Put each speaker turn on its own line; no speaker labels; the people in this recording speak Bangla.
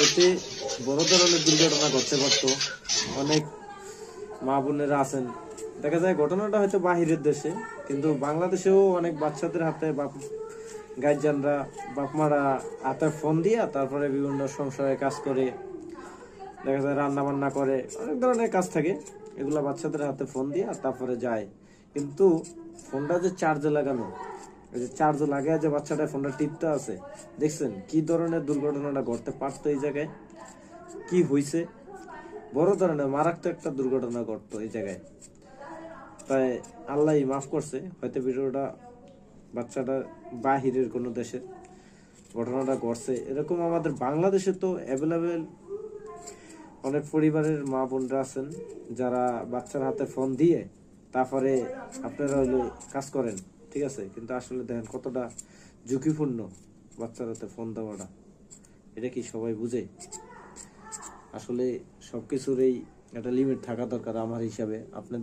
এতে বড় ধরনের দুর্ঘটনা ঘটতে পারতো। অনেক মা বোনেরা আছেন, দেখা যায় ঘটনাটা হয়তো বাহিরের দেশে, কিন্তু বাংলাদেশেও অনেক বাচ্চাদের হাতে গার্জিয়ানরা, বাপ মারা হাতে ফোন দিয়া তারপরে বিভিন্ন সংসারে কাজ করে, দেখা যায় রান্না বান্না করে, অনেক ধরনের কাজ থাকে, এগুলা বাচ্চাদের হাতে ফোন দিয়া তারপরে যায়। কিন্তু ফোনটা যে চার্জে লাগানো, এই যে চার্জ লাগায় যে বাচ্চাটা ফোনটা টিপতে আছে, দেখছেন কি ধরনের দুর্ঘটনাটা ঘটতে পারতো এই জায়গায়, কি হয়েছে, বড় ধরনের মারাত্মক একটা দুর্ঘটনা ঘটতো এই জায়গায়। তাই আল্লাহ মাফ করছে, হয়তো ভিডিওটা বাচ্চাটা বাহিরের কোনো দেশের ঘটনাটা ঘটছে। এরকম আমাদের বাংলাদেশে তো অ্যাভেলেবেল অনেক পরিবারের মা বোনরা আছেন যারা বাচ্চার হাতে ফোন দিয়ে তারপরে আপনারা হইলো কাজ করেন, ঠিক আছে, কিন্তু আসলে দেখেন কতটা ঝুঁকিপূর্ণ বাচ্চার হাতে ফোন দেওয়াটা। এটা কি সবাই বুঝে? আসলে সবকিছুরই একটা লিমিট থাকা দরকার আমার হিসাবে। আপনাদের